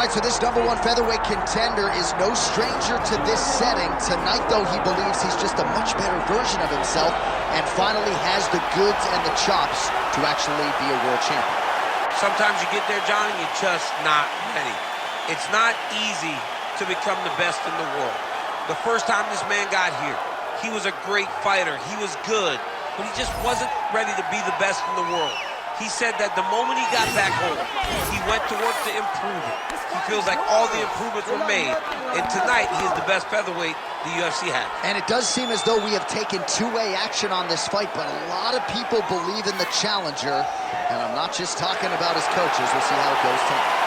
All right, so this #1 featherweight contender is no stranger to this setting. Tonight, though, he believes he's just a much better version of himself and finally has the goods and the chops to actually be a world champion. Sometimes you get there, John, and you're just not ready. It's not easy to become the best in the world. The first time this man got here, he was a great fighter. He was good, but he just wasn't ready to be the best in the world. He said that the moment he got back home, he went to work to improve it. He feels like all the improvements were made, and tonight he is the best featherweight the UFC has. And it does seem as though we have taken two-way action on this fight, but a lot of people believe in the challenger, and I'm not just talking about his coaches. We'll see how it goes tonight.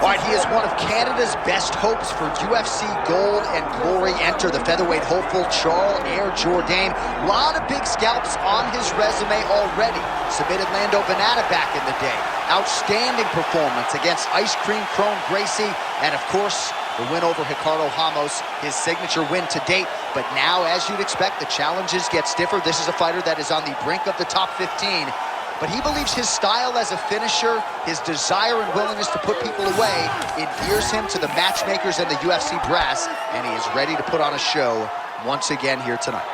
All right, he is one of Canada's best hopes for UFC gold and glory. Enter the featherweight hopeful, Jourdain. A lot of big scalps on his resume already. Submitted Lando Venata back in the day. Outstanding performance against Ice Cream Chrome Gracie. And, of course, the win over Ricardo Ramos, his signature win to date. But now, as you'd expect, the challenges get stiffer. This is a fighter that is on the brink of the top 15. But he believes his style as a finisher, his desire and willingness to put people away, endears him to the matchmakers and the UFC brass, and he is ready to put on a show once again here tonight.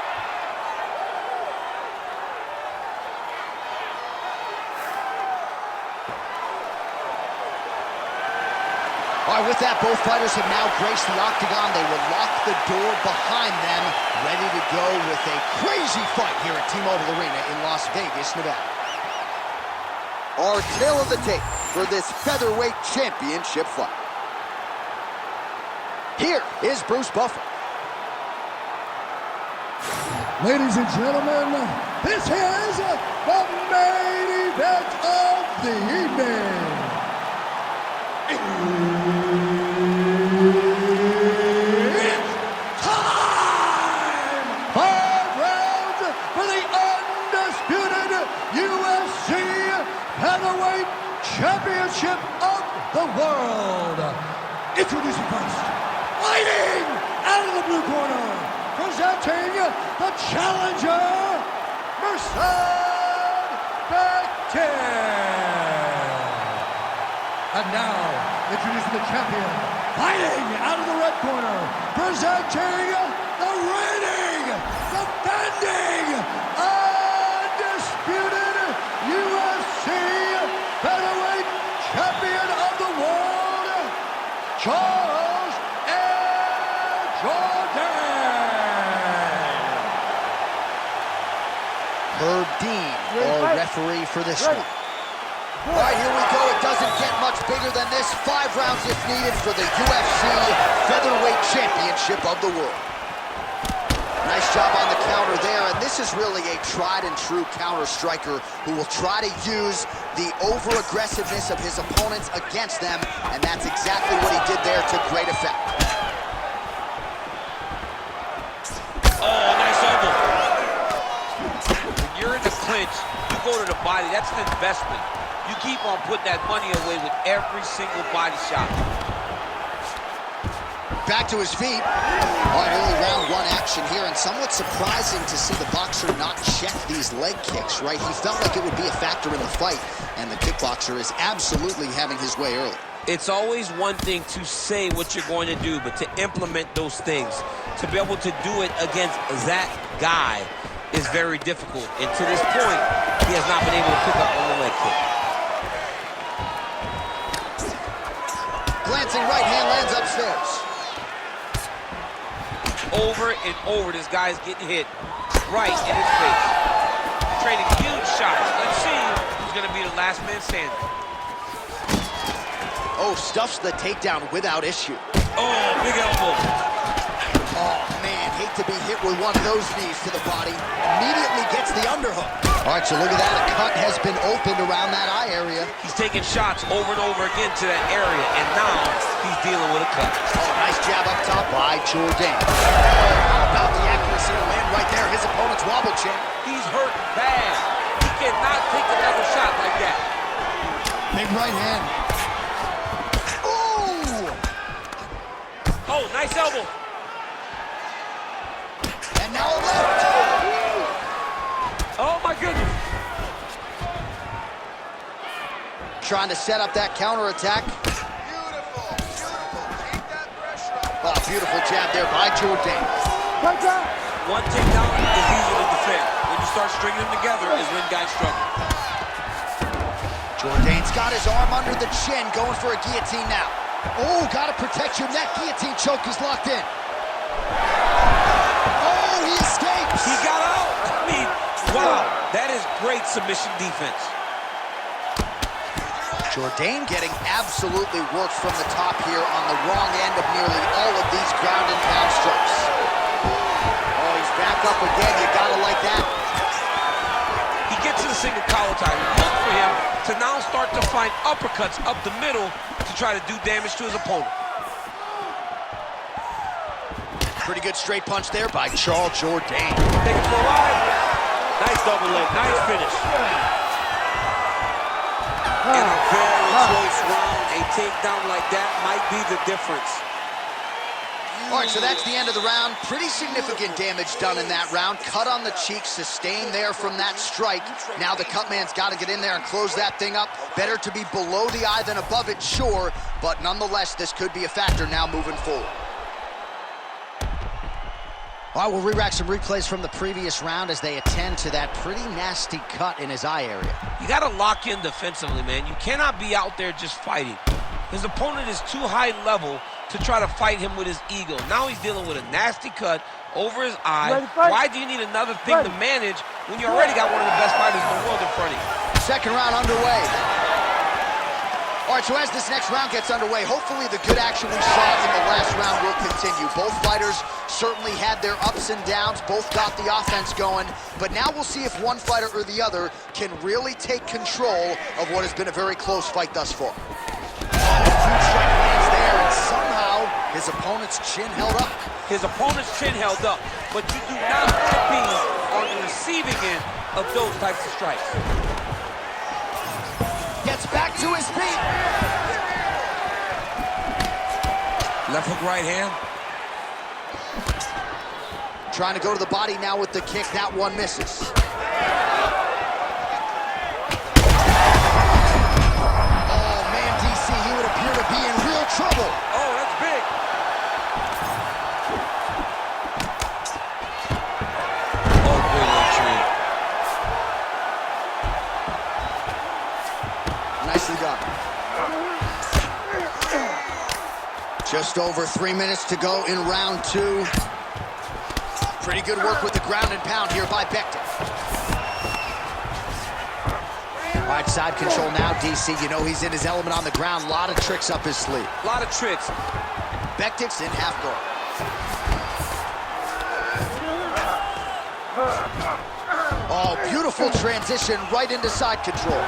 All right, with that, both fighters have now graced the octagon. They will lock the door behind them, ready to go with a crazy fight here at T-Mobile Arena in Las Vegas, Nevada. Our tale of the tape for this featherweight championship fight. Here is Bruce Buffer. Ladies and gentlemen, this is the main event of the evening. It's time! 5 rounds for the undisputed UFC Featherweight Championship of the World. Introducing first, fighting out of the blue corner, presenting the challenger, Mirsad Bektic. And now, introducing the champion, fighting out of the red corner, presenting the reigning, defending, undisputed UFC Featherweight Champion of the World, Jourdain. Herb Dean, our referee for this one. All right, here we go. It doesn't get much bigger than this. 5 rounds if needed for the UFC Featherweight Championship of the World. Nice job on the counter there, and this is really a tried and true counter striker who will try to use the over-aggressiveness of his opponents against them, and that's exactly what he did there to great effect. Oh, nice elbow. When you're in the clinch, you go to the body. That's an investment. You keep on putting that money away with every single body shot. Back to his feet. All right, early round 1 action here, and somewhat surprising to see the boxer not check these leg kicks, right? He felt like it would be a factor in the fight, and the kickboxer is absolutely having his way early. It's always one thing to say what you're going to do, but to implement those things, to be able to do it against that guy is very difficult. And to this point, he has not been able to pick up on the leg kick. Glancing right hand lands upstairs. Over and over, this guy's getting hit right in his face. Trading huge shots. Let's see who's going to be the last man standing. Oh, stuffs the takedown without issue. Oh, big elbow. Oh, man, hate to be hit with one of those knees to the body. Immediately gets the underhook. All right, so look at that. A cut has been opened around that eye area. He's taking shots over and over again to that area, and now he's dealing with a cut. Oh, nice jab up top by Jourdain. How about the accuracy to land right there? His opponent's wobbled Jay? He's hurt bad. He cannot take another shot like that. Big right hand. Ooh! Oh, nice elbow. And now a left. Oh, my goodness. Trying to set up that counterattack. Beautiful, beautiful. Keep that pressure up. Oh, beautiful jab there by Jourdain. One takedown is easy to defend. When you start stringing them together is when guys struggle. Jourdain's got his arm under the chin, going for a guillotine now. Oh, gotta protect your neck. Guillotine choke is locked in. Oh, he escapes. He got out. I mean, wow. That is great submission defense. Jourdain getting absolutely worked from the top here on the wrong end of nearly all of these ground and pound strikes. Oh, he's back up again. You gotta like that. He gets to the single collar tie. Look for him to now start to find uppercuts up the middle to try to do damage to his opponent. Pretty good straight punch there by Charles Jourdain. Take it for a ride. Nice double leg. Nice finish. In a very close round, a takedown like that might be the difference. All right, so that's the end of the round. Pretty significant damage done in that round. Cut on the cheek, sustained there from that strike. Now the cut man's got to get in there and close that thing up. Better to be below the eye than above it, sure, but nonetheless, this could be a factor now moving forward. All right, we'll re-rack some replays from the previous round as they attend to that pretty nasty cut in his eye area. You got to lock in defensively, man. You cannot be out there just fighting. His opponent is too high level to try to fight him with his ego. Now he's dealing with a nasty cut over his eye. Why do you need another thing to manage when you already got one of the best fighters in the world in front of you? Second round underway. All right, so as this next round gets underway, hopefully the good action we saw in the last round will continue. Both fighters certainly had their ups and downs, both got the offense going, but now we'll see if one fighter or the other can really take control of what has been a very close fight thus far. Huge strike lands there, and somehow his opponent's chin held up. His opponent's chin held up, but you do not want to be on the receiving end of those types of strikes. Gets back to his feet. Left hook, right hand. Trying to go to the body now with the kick. That one misses. Oh, man, DC, he would appear to be in real trouble. Oh, that's big. Oh, good retreat. Nicely done. Just over 3 minutes to go in round two. Pretty good work with the ground and pound here by Bektic. All right, side control now, DC. You know he's in his element on the ground. A lot of tricks up his sleeve. A lot of tricks. Bektic's in half guard. Oh, beautiful transition right into side control.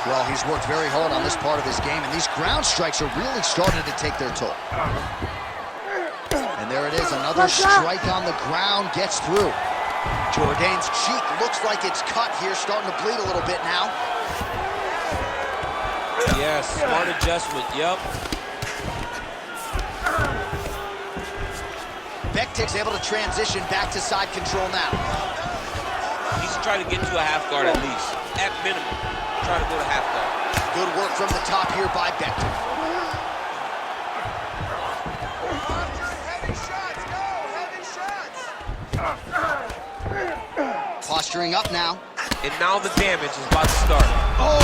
Well, he's worked very hard on this part of his game, and these ground strikes are really starting to take their toll. And there it is, another strike on the ground, gets through. Jourdain's cheek looks like it's cut here, starting to bleed a little bit now. Yes, smart adjustment, yep. Bektic's able to transition back to side control now. He's trying to get to a half guard at least, at minimum. Try to go to half guard. Good work from the top here by Bektic. Heavy shots, go! Heavy shots! Posturing up now. And now the damage is about to start. Oh!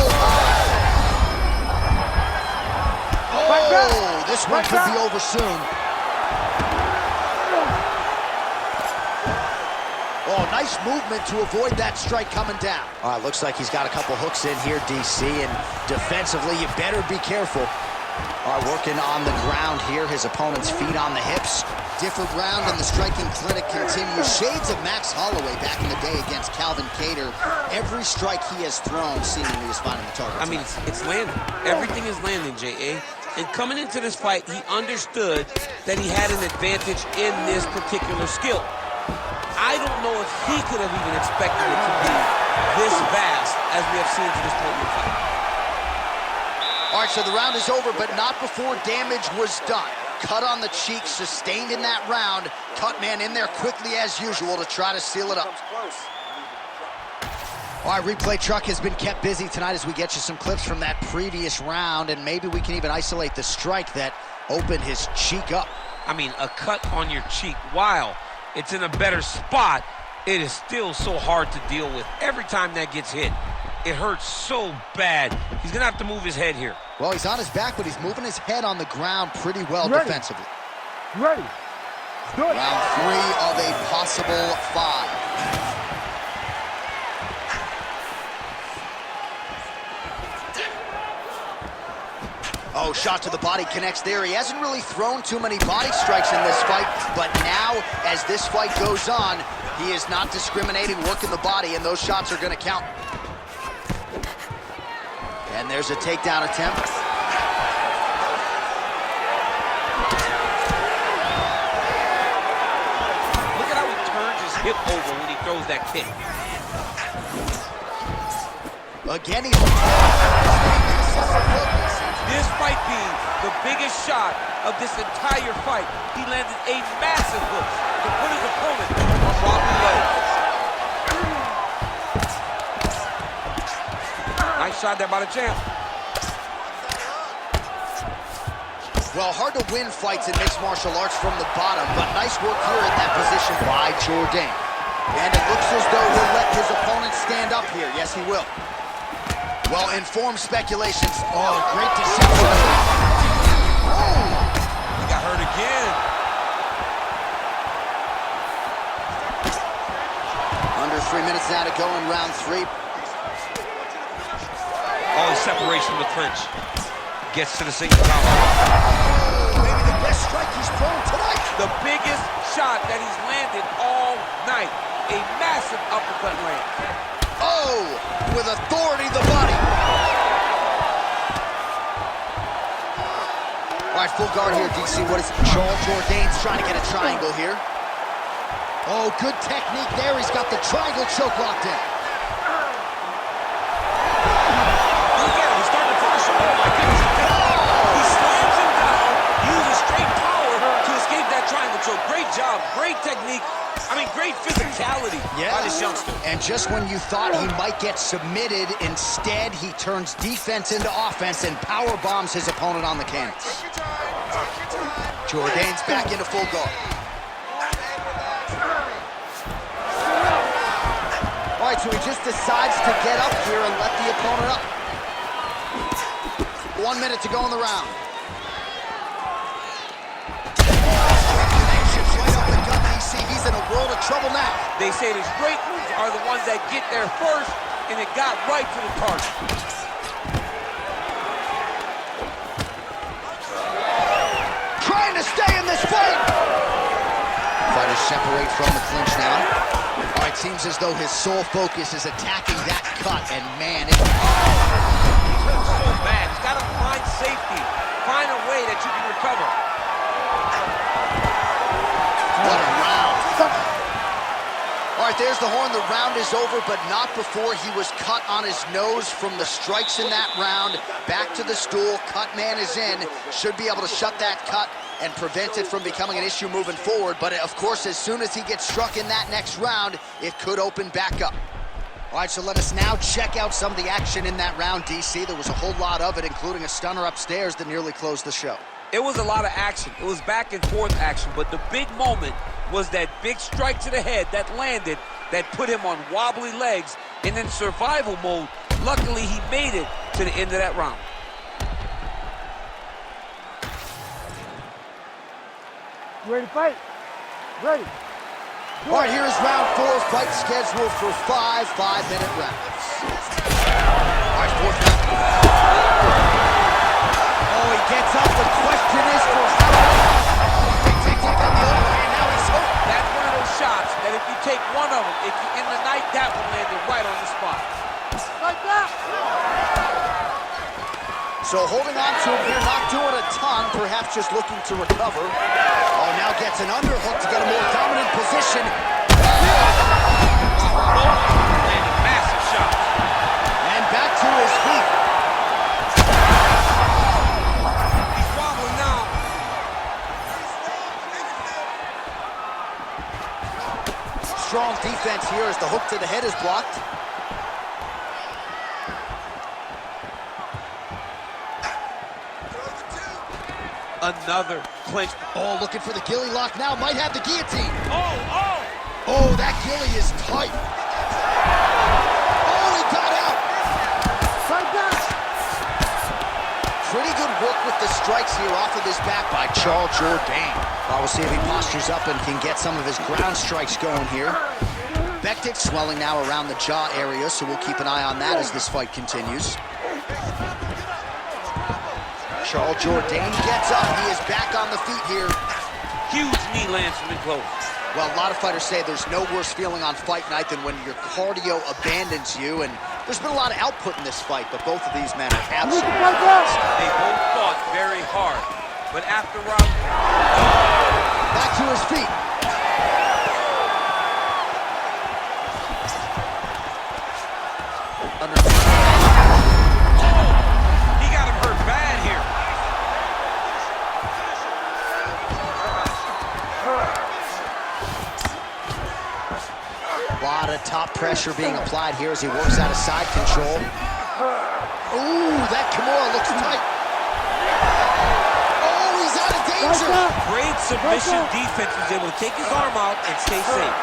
Oh! This one could be over soon. Oh, nice movement to avoid that strike coming down. All right, looks like he's got a couple hooks in here, DC, and defensively, you better be careful. All right, working on the ground here, his opponent's feet on the hips. Different round, and the striking clinic continues. Shades of Max Holloway back in the day against Calvin Kattar. Every strike he has thrown seemingly is finding the target. I mean, it's landing. Everything is landing, J.A. And coming into this fight, he understood that he had an advantage in this particular skill. I don't know if he could have even expected it to be this vast as we have seen to this point in the fight. All right, so the round is over, but not before damage was done. Cut on the cheek, sustained in that round. Cutman in there quickly as usual to try to seal it up. All right, replay truck has been kept busy tonight as we get you some clips from that previous round, and maybe we can even isolate the strike that opened his cheek up. I mean, a cut on your cheek, while it's in a better spot, it is still so hard to deal with. Every time that gets hit, it hurts so bad. He's gonna have to move his head here. Well, he's on his back, but he's moving his head on the ground pretty well defensively. Ready. Good. Round 3 of a possible 5. Oh, shot to the body connects there. He hasn't really thrown too many body strikes in this fight, but now, as this fight goes on, he is not discriminating, working the body, and those shots are going to count. And there's a takedown attempt. Look at how he turns his hip over when he throws that kick. Again, he's... This fight being the biggest shot of this entire fight, he landed a massive hook to put his opponent on wobbly legs. Nice shot there by the champ. Well, hard to win fights in mixed martial arts from the bottom, but nice work here in that position by Jourdain. And it looks as though he'll let his opponent stand up here. Yes, he will. Well-informed speculations. Oh, great deception. Oh, he got hurt again. Under 3 minutes now to go in round 3. Oh, separation from the clinch. Gets to the single collar. Maybe the best strike he's thrown tonight. The biggest shot that he's landed all night. A massive uppercut land. Oh, with authority, the body. All right, full guard here, DC. What is Jourdain's trying to get a triangle here. Oh, good technique there. He's got the triangle choke locked in. Look at him. He's starting to finish him. Oh, my goodness. He slams him down, uses straight power to escape that triangle choke. Great job. Great technique. I mean, great physicality by this youngster. And just when you thought he might get submitted, instead he turns defense into offense and power bombs his opponent on the canvas. Jourdain's back into full guard. All right, so he just decides to get up here and let the opponent up. 1 minute to go in the round. He's in a world of trouble now. They say the great moves are the ones that get there first, and it got right to the target. Trying to stay in this fight. Fighters separate from the clinch now. All right, seems as though his sole focus is attacking that cut, and man, it's so bad. He's got to find safety, find a way that you can recover. What a round. All right, there's the horn. The round is over, but not before he was cut on his nose from the strikes in that round. Back to the stool. Cut man is in. Should be able to shut that cut and prevent it from becoming an issue moving forward. But, of course, as soon as he gets struck in that next round, it could open back up. All right, so let us now check out some of the action in that round, DC. There was a whole lot of it, including a stunner upstairs that nearly closed the show. It was a lot of action. It was back and forth action, but the big moment was that big strike to the head that landed, that put him on wobbly legs and in survival mode. Luckily, he made it to the end of that round. You ready to fight? Ready. All right, here is round 4. Fight scheduled for 5 5-minute rounds. All right, fourth round. Oh, he gets up. The question is for how long. Now he's hooked. That's one of those shots that if you take one of them, if you end the night, that one landed right on the spot. Like that. So holding on to him here, not doing a ton, perhaps just looking to recover. Oh, now gets an underhook to get a more dominant position. strong defense here as the hook to the head is blocked. Another clinch. Oh, looking for the ghillie lock now. Might have the guillotine. Oh! Oh, that ghillie is tight. Oh, he got out. Right back. Pretty good work with the strikes here off of his back by Jourdain. Well, we'll see if he postures up and can get some of his ground strikes going here. Bektic swelling now around the jaw area, so we'll keep an eye on that as this fight continues. Jourdain gets up. He is back on the feet here. Huge knee lands from in close. Well, a lot of fighters say there's no worse feeling on fight night than when your cardio abandons you, and there's been a lot of output in this fight, but both of these men are absolutely fast. They both fought very hard, but after round... Back to his feet. He got him hurt bad here. A lot of top pressure being applied here as he works out of side control. Ooh, that Kimura looks tight. Oh, he's out of danger. Great submission defense. He was able to take his arm out and stay safe.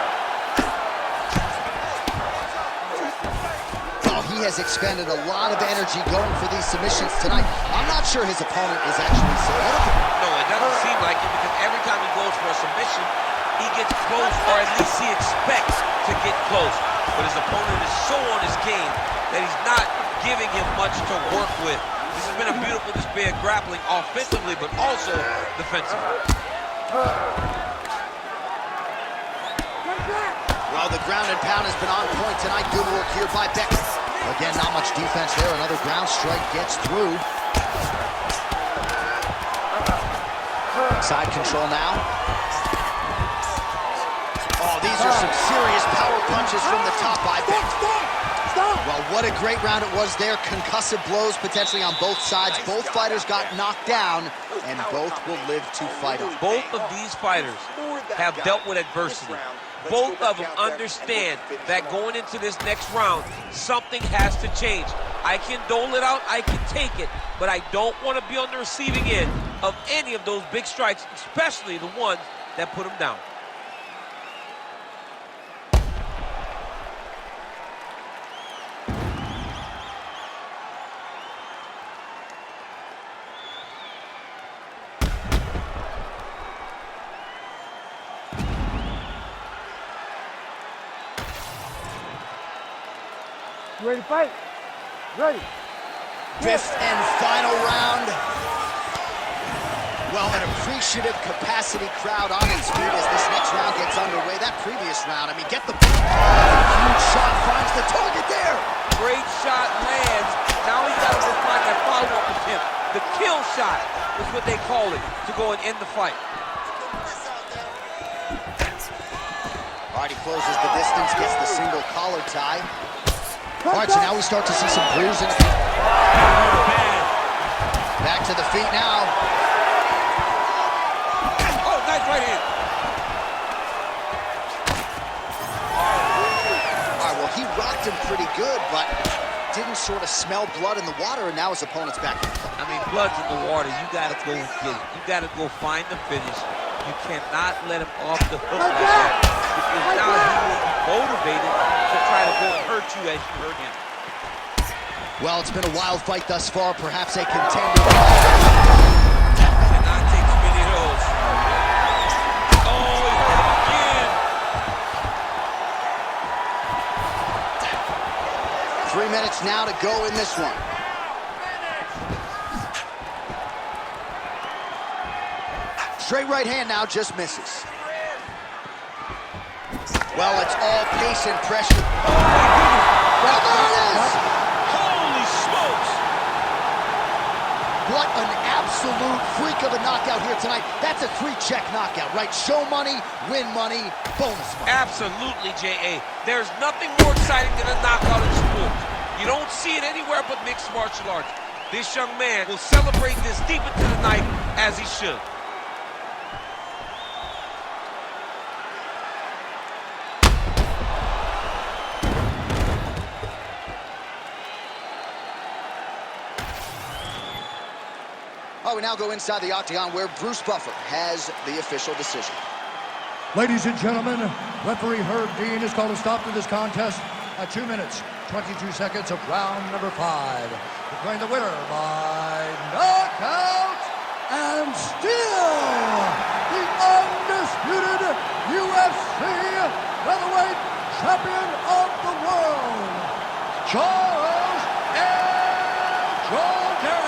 Well, he has expended a lot of energy going for these submissions tonight. I'm not sure his opponent is actually submittable. No, it doesn't seem like it because every time he goes for a submission, he gets close, or at least he expects to get close. But his opponent is so on his game that he's not giving him much to work with. This has been a beautiful display of grappling offensively, but also defensively. Well, the ground and pound has been on point tonight. Good work here by Bektic. Again, not much defense there. Another ground strike gets through. Side control now. Oh, these are some serious power punches from the top by Bektic. Well, what a great round it was there. Concussive blows potentially on both sides. Both fighters got knocked down, and both will live to fight on. Both of these fighters have dealt with adversity. Both of them understand that going into this next round, something has to change. I can dole it out, I can take it, but I don't want to be on the receiving end of any of those big strikes, especially the ones that put him down. You ready to fight? Ready. Fifth and final round. Well, an appreciative capacity crowd on its feet as this next round gets underway. That previous round, I mean, get the huge shot, finds the target there. Great shot lands. Now he's got to go find that follow-up attempt. The kill shot is what they call it to go and end the fight. All right, he closes the distance, gets the single collar tie. All right, so now we start to see some bruising. Back to the feet now. Oh, nice right hand. All right, well, he rocked him pretty good, but didn't sort of smell blood in the water, and now his opponent's back in the fight. I mean, blood's in the water. You got to go get it. You got to go find the finish. You cannot let him off the hook like that. Because now he will be motivated to try to go and hurt you as you hurt him. Well, it's been a wild fight thus far, perhaps a contender. Cannot take too many of those. Oh, he hurt him again. 3 minutes now to go in this one. Straight right hand now, just misses. Well, it's all pace and pressure. Well, there it is! Holy smokes! What an absolute freak of a knockout here tonight. That's a 3-check knockout, right? Show money, win money, bonus money. Absolutely, J.A. There's nothing more exciting than a knockout in sports. You don't see it anywhere but mixed martial arts. This young man will celebrate this deep into the night as he should. right, we now go inside the octagon where Bruce Buffer has the official decision. Ladies and gentlemen, referee Herb Dean has called a stop to this contest at 2 minutes, 22 seconds of round number 5. Declaring the winner by knockout and still the undisputed UFC featherweight champion of the world, Charles Jourdain.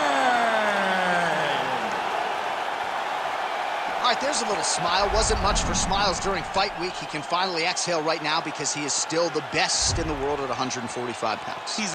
All right, there's a little smile. Wasn't much for smiles during fight week. He can finally exhale right now because he is still the best in the world at 145 pounds.